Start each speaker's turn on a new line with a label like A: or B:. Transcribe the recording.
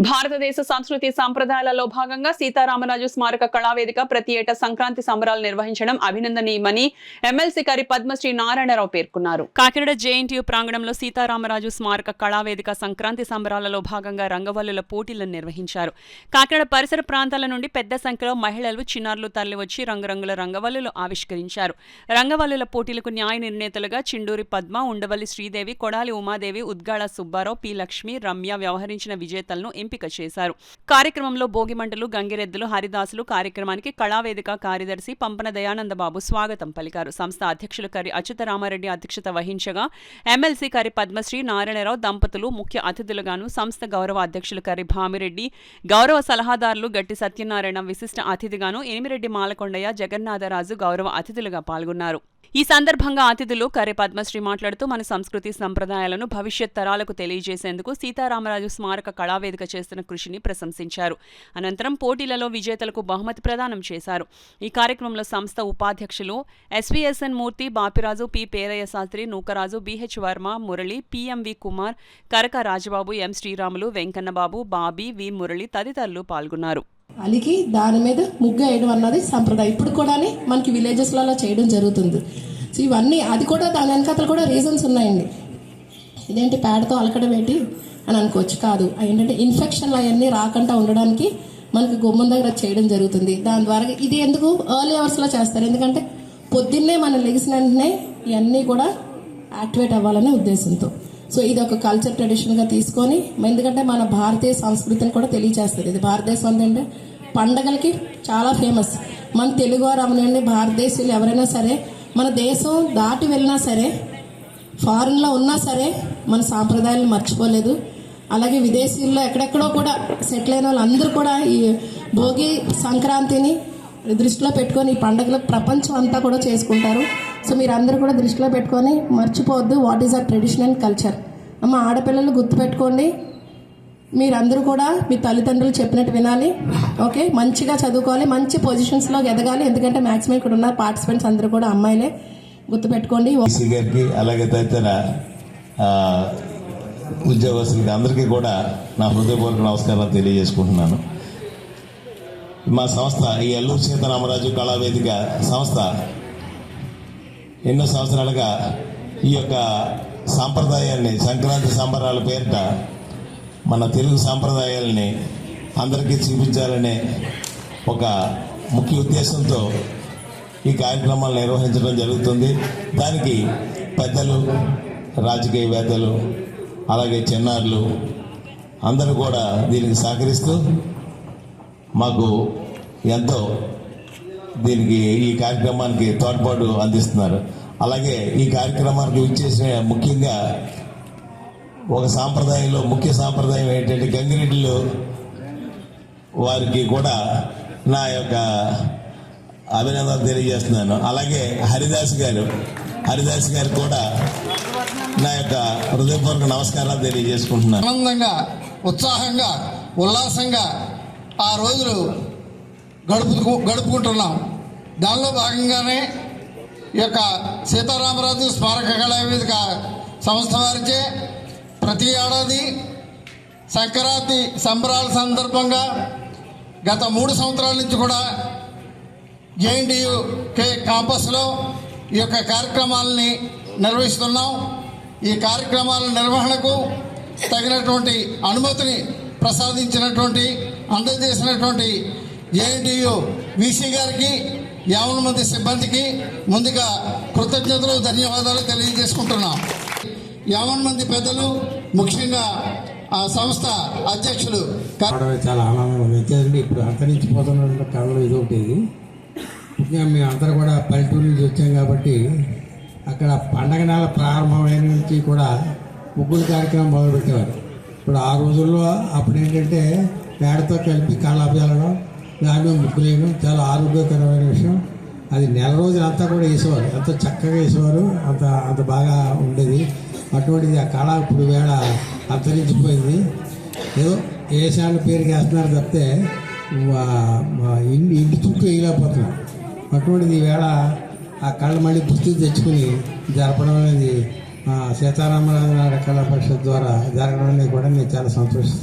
A: భారతదేశ సంస్కృతి సంప్రదాయాలలో భాగంగా సీతారామరాజు స్మారక కళావేదిక ప్రతి ఏటా సంక్రాంతి సంబరాలు నిర్వహించడం అభినందనీయమని ఎమ్మెల్సీ కరి పద్మశ్రీ నారాయణరావు పేర్కొన్నారు. కాకినాడ జేఎన్టీయూ ప్రాంగణంలో సీతారామరాజు స్మారక కళావేదిక సంక్రాంతి సంబరాలలో భాగంగా రంగవల్లుల పోటీలను నిర్వహించారు. కాకినాడ పరిసర ప్రాంతాల నుండి పెద్ద సంఖ్యలో మహిళలు, చిన్నారులు తరలివచ్చి రంగురంగుల రంగవల్లులు ఆవిష్కరించారు. రంగవల్లుల పోటీలకు న్యాయ నిర్ణేతలుగా చిండూరి పద్మ, ఉండవల్లి శ్రీదేవి, కొడాలి ఉమాదేవి, ఉద్గాళ సుబ్బారావు, పి లక్ష్మి, రమ్య వ్యవహరించిన విజేతలను ఎంపిక చేశారు. కార్యక్రమంలో భోగిమంటలు, గంగిరెద్దులు, హరిదాసులు కార్యక్రమానికి కళావేదిక కార్యదర్శి పంపన దయానందబాబు స్వాగతం పలికారు. సంస్థ అధ్యక్షులు కరి అచ్యుతరామారెడ్డి అధ్యక్షత వహించగా ఎమ్మెల్సీ కరి పద్మశ్రీ నారాయణరావు దంపతులు ముఖ్య అతిథులుగాను, సంస్థ గౌరవ అధ్యక్షులు కరి భామిరెడ్డి, గౌరవ సలహాదారులు గట్టి సత్యనారాయణ విశిష్ట అతిథిగాను, ఎనిమిరెడ్డి మాలకొండయ్య, జగన్నాథరాజు గౌరవ అతిథులుగా పాల్గొన్నారు. ఈ సందర్భంగా అతిథులు కరి పద్మశ్రీ మాట్లాడుతూ మన సంస్కృతి సంప్రదాయాలను భవిష్యత్ తరాలకు తెలియజేసేందుకు సీతారామరాజు స్మారక కళావేదిక చేస్తున్న కృషిని ప్రశంసించారు. అనంతరం పోటీలలో విజేతలకు బహుమతి ప్రదానం చేశారు. ఈ కార్యక్రమంలో సంస్థ ఉపాధ్యక్షులు ఎస్వీఎస్ఎన్ మూర్తి, Bapiraju, P Perayya Sastry, Nookaraju, BH Varma, Murali, PMV Kumar, Karaka Rajababu, ఎం శ్రీరాములు, వెంకన్నబాబు, బాబీ, వి మురళి తదితరులు పాల్గొన్నారు.
B: అలికి దాని మీద ముగ్గు వేయడం అన్నది సంప్రదాయం. ఇప్పుడు కూడా మనకి విలేజెస్లలో చేయడం జరుగుతుంది. సో ఇవన్నీ అది కూడా దాని వెనకాతలు కూడా రీజన్స్ ఉన్నాయండి. ఇదేంటి పేడతో అలకడం ఏంటి అని అనుకోవచ్చు. కాదు, ఏంటంటే ఇన్ఫెక్షన్లు అవన్నీ రాకుండా ఉండడానికి మనకి గుమ్మం దగ్గర చేయడం జరుగుతుంది. దాని ద్వారా ఇది ఎందుకు ఎర్లీ అవర్స్లో చేస్తారు, ఎందుకంటే పొద్దున్నే మనం లెగిసిన వెంటనే ఇవన్నీ కూడా యాక్టివేట్ అవ్వాలనే ఉద్దేశంతో. సో ఇది ఒక కల్చర్ ట్రెడిషన్గా తీసుకొని, ఎందుకంటే మన భారతీయ సంస్కృతిని కూడా తెలియజేస్తుంది. ఇది భారతదేశం అంటే పండగలకి చాలా ఫేమస్. మన తెలుగువారు అవనండి, భారతదేశీయులు ఎవరైనా సరే, మన దేశం దాటి వెళ్ళినా సరే, ఫారిన్లో ఉన్నా సరే మన సాంప్రదాయాలను మర్చిపోలేదు. అలాగే విదేశీయుల్లో ఎక్కడెక్కడో కూడా సెటిల్ అయిన వాళ్ళందరూ కూడా ఈ భోగి సంక్రాంతిని దృష్టిలో పెట్టుకొని ఈ పండుగలు ప్రపంచం అంతా కూడా చేసుకుంటారు. సో మీరందరూ కూడా దృష్టిలో పెట్టుకొని మర్చిపోవద్దు what is our tradition and culture. అమ్మ ఆడపిల్లలు గుర్తుపెట్టుకోండి, మీరందరూ కూడా మీ తల్లిదండ్రులు చెప్పినట్టు వినాలి. ఓకే, మంచిగా చదువుకోవాలి, మంచి పొజిషన్స్లో ఎదగాలి. ఎందుకంటే మ్యాక్సిమం ఇక్కడ ఉన్న పార్టిసిపెంట్స్ అందరూ కూడా అమ్మాయిలే, గుర్తుపెట్టుకోండి.
C: గారికి అలాగే తదితర ఉద్యోగస్తులకి అందరికీ కూడా నా హృదయపూర్వక నమస్కారాలు తెలియజేసుకుంటున్నాను. మా సంస్థ ఈ అల్లూరు సీతారామరాజు కళావేదిక సంస్థ ఎన్నో సంవత్సరాలుగా ఈ యొక్క సాంప్రదాయాన్ని, సంక్రాంతి సంబరాల పేరిట మన తెలుగు సాంప్రదాయాలని అందరికీ చూపించాలనే ఒక ముఖ్య ఉద్దేశంతో ఈ కార్యక్రమాలు నిర్వహించడం జరుగుతుంది. దానికి పెద్దలు, రాజకీయవేత్తలు, అలాగే చిన్నారులు అందరూ కూడా దీనికి సహకరిస్తూ మాకు ఎంతో దీనికి ఈ కార్యక్రమానికి తోడ్పాటు అందిస్తున్నారు. అలాగే ఈ కార్యక్రమానికి విచ్చేసిన ముఖ్యంగా ఒక సాంప్రదాయంలో ముఖ్య సాంప్రదాయం ఏంటంటే గంగిరెడ్డిలు వారికి కూడా నా యొక్క అభినందనలు తెలియజేస్తున్నాను. అలాగే హరిదాస్ గారు కూడా నా యొక్క హృదయపూర్వక నమస్కారాలు తెలియజేసుకుంటున్నాను.
D: ఆనందంగా, ఉత్సాహంగా, ఉల్లాసంగా ఆ రోజులు గడుపుకుంటున్నాం. దానిలో భాగంగానే ఈ యొక్క సీతారామరాజు స్మారక కళావేదిక సంస్థ వారిచే ప్రతి ఏడాది సంక్రాంతి సంబరాల సందర్భంగా గత 3 సంవత్సరాల నుంచి కూడా జేఎన్టీయూ క్యాంపస్లో ఈ యొక్క కార్యక్రమాలని నిర్వహిస్తున్నాం. ఈ కార్యక్రమాల నిర్వహణకు తగినటువంటి అనుమతిని ప్రసాదించినటువంటి, అందజేసినటువంటి జేఎన్టీయూ వీసీ గారికి, 50 మంది సిబ్బందికి ముందుగా కృతజ్ఞతలు, ధన్యవాదాలు తెలియజేసుకుంటున్నాం. 50 మంది పెద్దలు, ముఖ్యంగా ఆ సంస్థ అధ్యక్షులు
E: చాలా ఆనందంగా ఉంది. ఇప్పుడు అంతరించిపోతున్న కళలు ఇది ఒకటి. ముఖ్యంగా మేము అందరూ కూడా పల్లెటూరు నుంచి వచ్చాం కాబట్టి అక్కడ పండగ నెల ప్రారంభమైన నుంచి కూడా ముగ్గుల కార్యక్రమం మొదలుపెట్టేవారు. ఇప్పుడు ఆ రోజుల్లో అప్పుడు ఏంటంటే పేడతో కలిపి కళ్ళాపు చల్లడం, దాని ముగ్గులేయడం చాలా ఆరోగ్యకరమైన విషయం. అది నెల రోజులంతా కూడా వేసేవారు, ఎంతో చక్కగా వేసేవారు, అంత బాగా ఉండేది. అటువంటిది ఆ కళ ఇప్పుడు వేళ అంతరించిపోయింది. ఏదో వేసాల పేరుకి వేస్తున్నారు తప్పితే ఇంటి చుట్టూ వేయలేకపోతున్నారు. అటువంటిది ఈవేళ ఆ కళ మళ్ళీ గుర్తు తెచ్చుకుని జరపడం అనేది సీతారామరాజు కళా పరిషత్ ద్వారా జరగడం అనేది కూడా నేను చాలా సంతోషిస్తున్నాను.